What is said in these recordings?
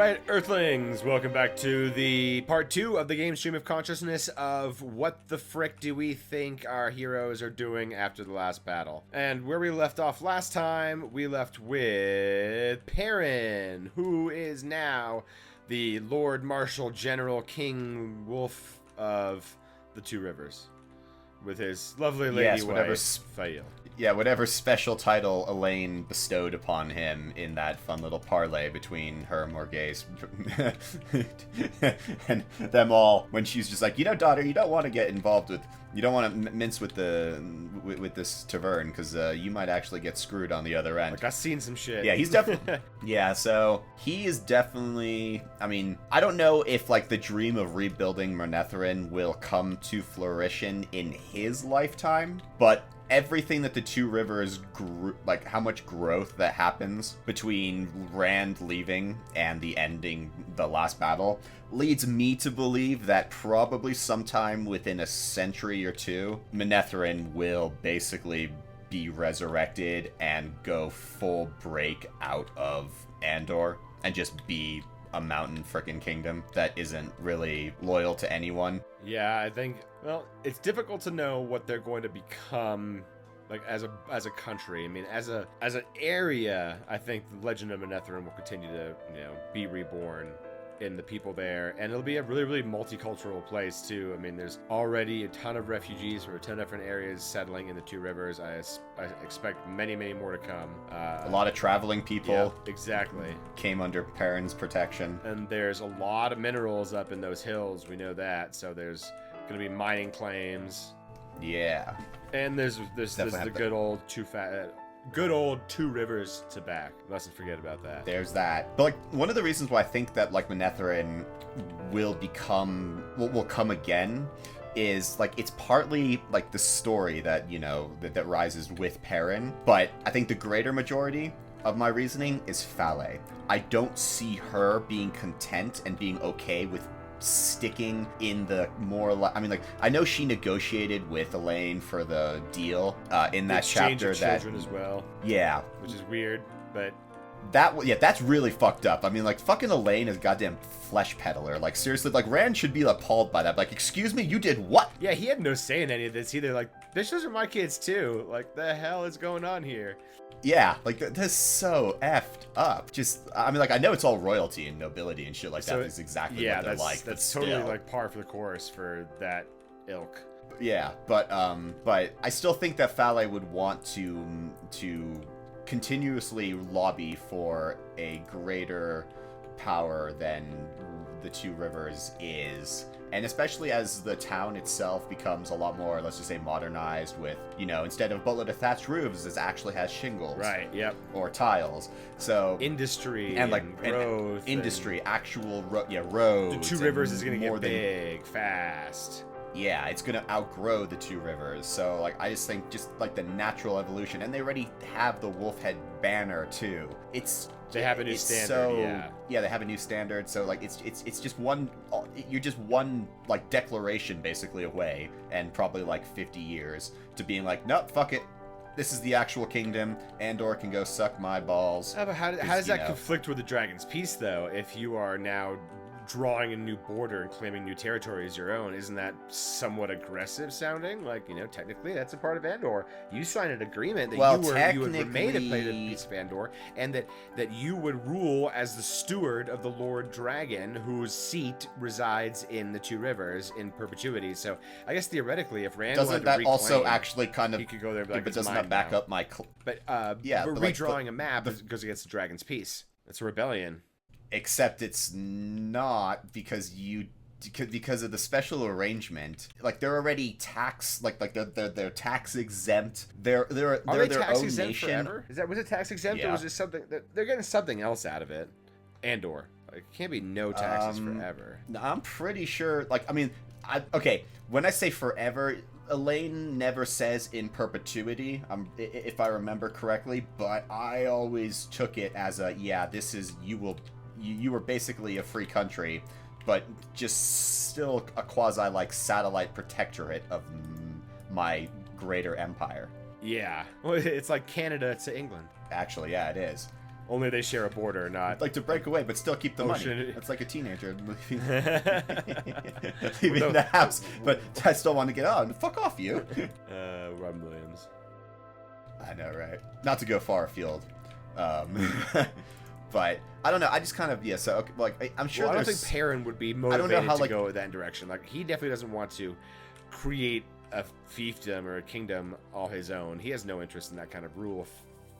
Alright, Earthlings, welcome back to the part 2 of the game Stream of Consciousness of what the frick do we think our heroes are doing after the last battle. And where we left off last time, we left with Perrin, who is now the Lord Marshal General King Wolf of the Two Rivers, with his lovely lady wife, Faile. Yeah, whatever special title Elaine bestowed upon him in that fun little parlay between her and Morghese. And them all, when she's just like, you know, daughter, you don't want to get involved with, you don't want to mince with this tavern, because you might actually get screwed on the other end. Like, I've seen some shit. Yeah, he's definitely, yeah, so he is definitely, I mean, I don't know if, like, the dream of rebuilding Manetheren will come to fruition in his lifetime, but everything that the Two Rivers like how much growth that happens between Rand leaving and the ending the last battle leads me to believe that probably sometime within a century or two, Manetheren will basically be resurrected and go full break out of Andor and just be a mountain frickin' kingdom that isn't really loyal to anyone. Yeah, I think, well, it's difficult to know what they're going to become, like, as a country. I mean, as an area, I think the Legend of Manetheren will continue to, you know, be reborn in the people there, and it'll be a really, really multicultural place too. I mean, there's already a ton of refugees from a ton of different areas settling in the Two Rivers. I expect many, many more to come. A lot of traveling people. Yeah, exactly. Came under Perrin's protection. And there's a lot of minerals up in those hills. We know that. So there's going to be mining claims. Yeah. And there's the good old Two Rivers to back. Mustn't forget about that. There's that. But, like, one of the reasons why I think that, like, Manetheren will come again is, like, it's partly, like, the story that, you know, that rises with Perrin, but I think the greater majority of my reasoning is Faile. I don't see her being content and being okay with sticking in the more I mean, like, I know she negotiated with Elaine for the deal in that chapter of children as well. Yeah, which is weird, but that's really fucked up. I mean, like, fucking Elaine is a goddamn flesh peddler. Like, seriously, like, Rand should be appalled by that. Like, excuse me, you did what? Yeah, he had no say in any of this either. Like, those are my kids too. Like, the hell is going on here? Yeah, like, that's so effed up. Just, I mean, like, I know it's all royalty and nobility and shit like that. That's exactly what they're like. That's totally, like, par for the course for that ilk. Yeah, but I still think that Faile would want to continuously lobby for a greater power than the Two Rivers is. And especially as the town itself becomes a lot more, let's just say, modernized with, you know, instead of bulleted thatched roofs, it actually has shingles. Right, yep. Or tiles. So industry and growth. Industry, actual roads. The Two Rivers is going to get big, fast. Yeah, it's going to outgrow the Two Rivers. So, like, I just think just, like, the natural evolution. And they already have the Wolfhead banner, too. They have a new standard, yeah, they have a new standard, so, like, it's just one, you're just one, like, declaration, basically, away, and probably, like, 50 years, to being like, nope, fuck it, this is the actual kingdom, Andor can go suck my balls. But how does that conflict with the Dragon's Peace, though, if you are now drawing a new border and claiming new territory as your own? Isn't that somewhat aggressive sounding? Like, you know, technically that's a part of Andor. You signed an agreement that you would remain a part of the piece of Andor, and that you would rule as the steward of the Lord Dragon, whose seat resides in the Two Rivers in perpetuity. So I guess theoretically, if Rand doesn't that reclaim, also actually kind of, he could go there, like, but doesn't that back up my but redrawing a map goes against the Dragon's Peace. It's a rebellion. Except it's not, because of the special arrangement. Like, they're already tax, like they're tax exempt. They're their tax own exempt nation. Forever? Was it tax exempt, or was it something that they're getting something else out of it? Andor, like, it can't be no taxes forever. I'm pretty sure. Like, I mean, okay. When I say forever, Elaine never says in perpetuity, if I remember correctly, but I always took it as you were basically a free country, but just still a quasi, like, satellite protectorate of my greater empire. Yeah, well, it's like Canada to England. Actually, yeah, it is. Only they share a border, not Like to break away, but still keep the money. Ocean. It's like a teenager leaving the house, but I still want to get on. Fuck off, you. Robin Williams. I know, right? Not to go far afield, but I don't know. I just kind of So okay, like I'm sure. Well, I don't think Perrin would be motivated to go that direction. Like he definitely doesn't want to create a fiefdom or a kingdom all his own. He has no interest in that kind of rule.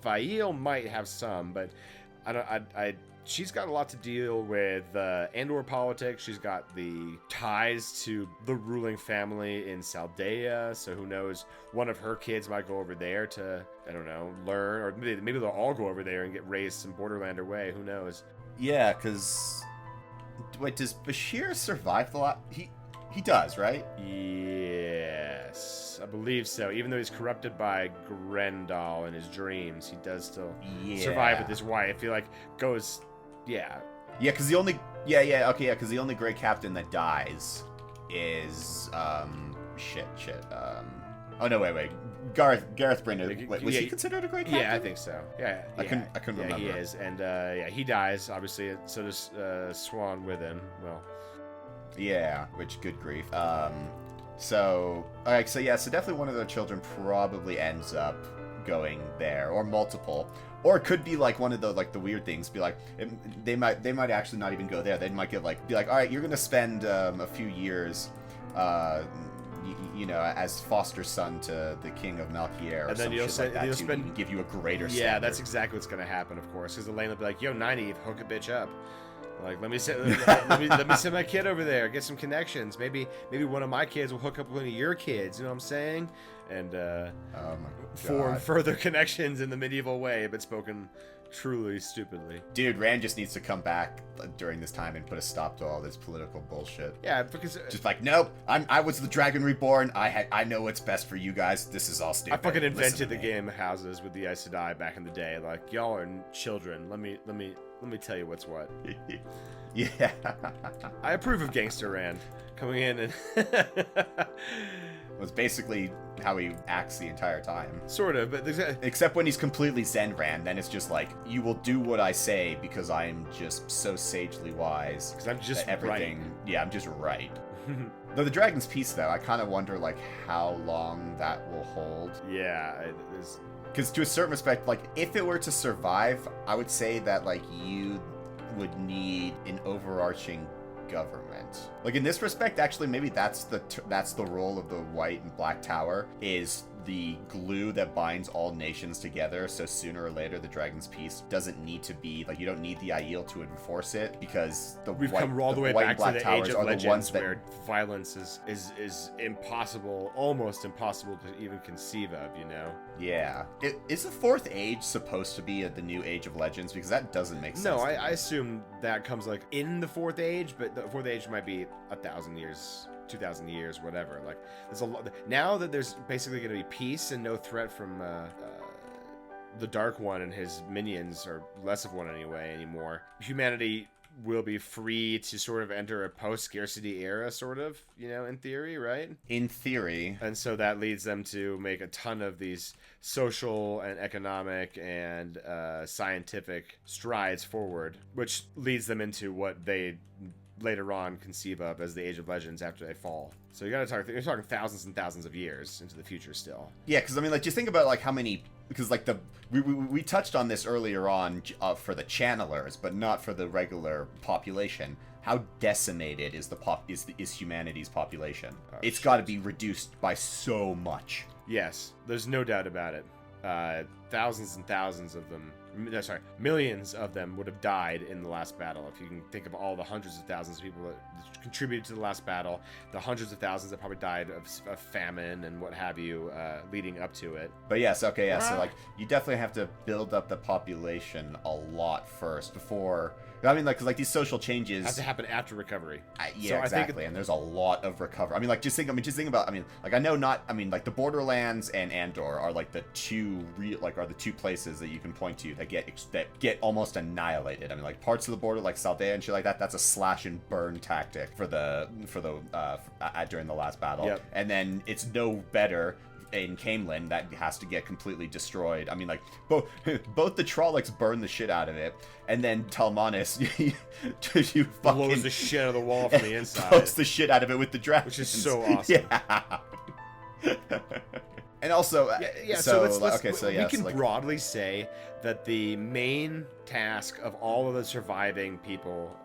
Faile might have some, but I don't. She's got a lot to deal with Andor politics. She's got the ties to the ruling family in Saldea, so who knows? One of her kids might go over there to, I don't know, learn, or maybe they'll all go over there and get raised some Borderlander way. Who knows? Yeah, because wait, does Bashir survive the lot? He does, right? Yes, I believe so. Even though he's corrupted by Grendel in his dreams, he does still survive with his wife. He like goes. Yeah, because the only because the only Grey Captain that dies is oh no, wait, Gareth Brynner. Wait, was he considered a Grey Captain? Yeah, I think so. Yeah, I couldn't remember. He is, and he dies obviously. So does Swan with him. Well, yeah, which good grief. So definitely one of their children probably ends up going there, or multiple. Or it could be like one of the the weird things. Be like they might actually not even go there. They might get be like, all right, you're gonna spend a few years, as foster son to the king of Malkier, or and then to give you a greater. Yeah, standard. that's exactly what's gonna happen, of course, because Elaine will be like, yo, Nynaeve, hook a bitch up. Like, let me send my kid over there, get some connections. Maybe one of my kids will hook up with one of your kids. You know what I'm saying? And form further connections in the medieval way, but spoken truly stupidly. Dude, Rand just needs to come back during this time and put a stop to all this political bullshit. Yeah, because just like, nope, I was the Dragon Reborn. I know what's best for you guys. This is all stupid. I fucking invented the game houses with the Aes Sedai back in the day. Like, y'all are children. Let me tell you what's what. Yeah. I approve of Gangster Rand coming in and was basically how he acts the entire time. Sort of, but except when he's completely Zen Rand, then it's just like, you will do what I say because I am just so sagely wise. Because I'm just everything. Right. Yeah, I'm just right. Though the Dragon's Peace, though, I kind of wonder how long that will hold. Yeah, it is. Because to a certain respect, if it were to survive, I would say that you would need an overarching government. In this respect, actually, maybe that's the role of the White and Black Tower, is the glue that binds all nations together. So sooner or later, the Dragon's Peace doesn't need to be you don't need the Aiel to enforce it, because we've come all the way back to the Age of Legends, where violence is impossible, almost impossible to even conceive of. Yeah. Is the Fourth Age supposed to be the new Age of Legends? Because that doesn't make sense. No, I assume that comes in the Fourth Age, but the Fourth Age might be 1,000 years. 2,000 years, whatever. There's a lot now that there's basically going to be peace and no threat from the Dark One and his minions, or less of one anymore. Humanity will be free to sort of enter a post-scarcity era, sort of, in theory, right? In theory. And so that leads them to make a ton of these social and economic and scientific strides forward, which leads them into what they later on conceive of as the Age of Legends after they fall. So you're talking thousands and thousands of years into the future still. Yeah, because just think about how many, because we touched on this earlier on for the channelers, but not for the regular population. How decimated is humanity's population? It's got to be reduced by so much. Yes, there's no doubt about it. Thousands and thousands of them. Millions of them would have died in the last battle. If you can think of all the hundreds of thousands of people that contributed to the last battle, the hundreds of thousands that probably died of famine and what have you, leading up to it. But yes, okay, yeah. So you definitely have to build up the population a lot first before. I mean, because these social changes have to happen after recovery. Yeah, so exactly. And there's a lot of recovery. I mean, just think about. The Borderlands and Andor are the two are the two places that you can point to that get almost annihilated. I mean, parts of the border, like Saldea and shit like that. That's a slash and burn tactic for the during the last battle. Yep. And then it's no better in Camelin that has to get completely destroyed. I mean, like, both the Trollocs burn the shit out of it, and then Talmanis, you fucking... blows the shit out of the wall from the inside. Blows the shit out of it with the dragons. Which is so awesome. Yeah. And also, we can broadly say that the main task of all of the surviving people,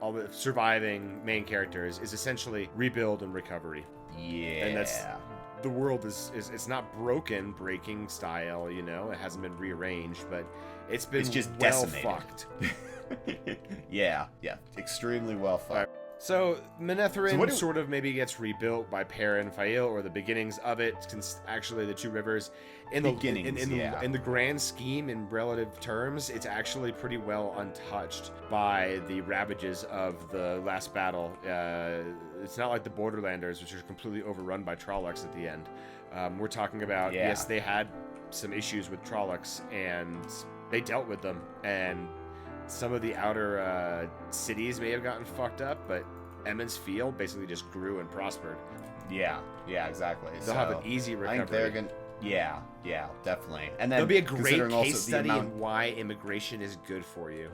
all the surviving main characters, is essentially rebuild and recovery. Yeah. And the world is it's not breaking style, you know, it hasn't been rearranged, but it's just well decimated. Fucked. Yeah, extremely well fucked. So Manetheren sort of maybe gets rebuilt by Perrin and Faile, or the beginnings of it. Actually, the two rivers in the grand scheme, in relative terms, it's actually pretty well untouched by the ravages of the last battle. It's not like the Borderlanders, which are completely overrun by Trollocs at the end. We're talking about yes, they had some issues with Trollocs, and they dealt with them, and some of the outer cities may have gotten fucked up, but Emond's Field basically just grew and prospered. Yeah, exactly. They'll have an easy recovery. I think they're gonna... Yeah, definitely. And then there'll be a great case study in why immigration is good for you.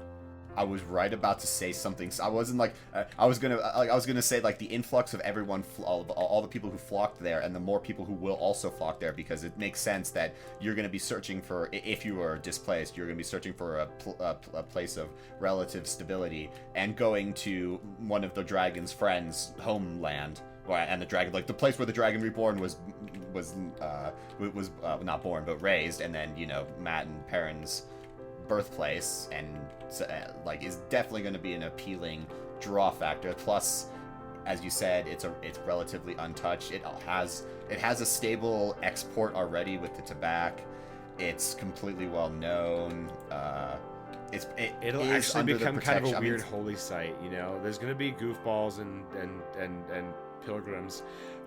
I was right about to say something. I wasn't like I was gonna say like the influx of everyone, all the people who flocked there, and the more people who will also flock there, because it makes sense that you're gonna be searching for, if you are displaced, you're gonna be searching for a place of relative stability, and going to one of the dragon's friends' homeland, and the dragon, like the place where the Dragon Reborn was not born but raised, and then, you know, Matt and Perrin's birthplace, and like is definitely going to be an appealing draw factor. Plus, as you said, it's relatively untouched. It has a stable export already with the tobacco. It's completely well known. It'll actually become kind of a weird holy site. You know, there's going to be goofballs and pilgrims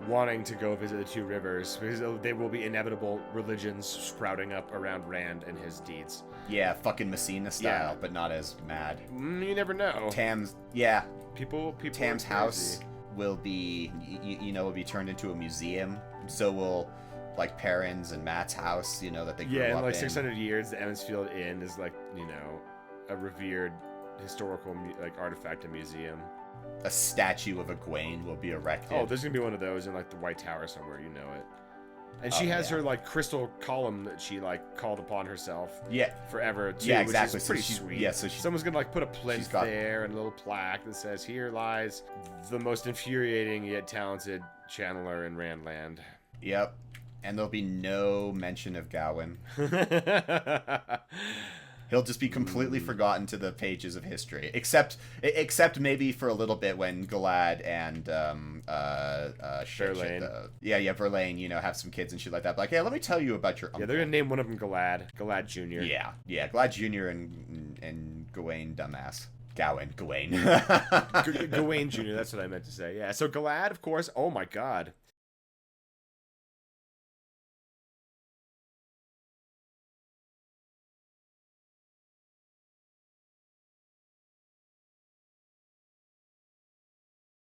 wanting to go visit the two rivers, because there will be inevitable religions sprouting up around Rand and his deeds. Yeah, fucking Messina style, but not as mad. You never know. People. Tam's house will be, will be turned into a museum. So will, like, Perrin's and Matt's house, you know, that they grew up in. Yeah, in like 600 years, the Emond's Field Inn is like, you know, a revered historical artifact and museum. A statue of Egwene will be erected. Oh, there's gonna be one of those in like the White Tower somewhere, you know it. And she has her like crystal column that she like called upon herself. Yeah. Forever too. Yeah, exactly. Which is pretty sweet. Yeah, someone's gonna like put a plinth there and a little plaque that says, "Here lies the most infuriating yet talented channeler in Randland." Yep. And there'll be no mention of Gawain. He'll just be completely forgotten to the pages of history, except maybe for a little bit when Galad and Verlaine, you know, have some kids and shit like that. But like, hey, let me tell you about your uncle. Yeah, they're gonna name one of them Galad Jr. Yeah, Galad Jr. and Gawain dumbass. Gawain. Gawain Jr., that's what I meant to say. Yeah, so Galad, of course, oh my god.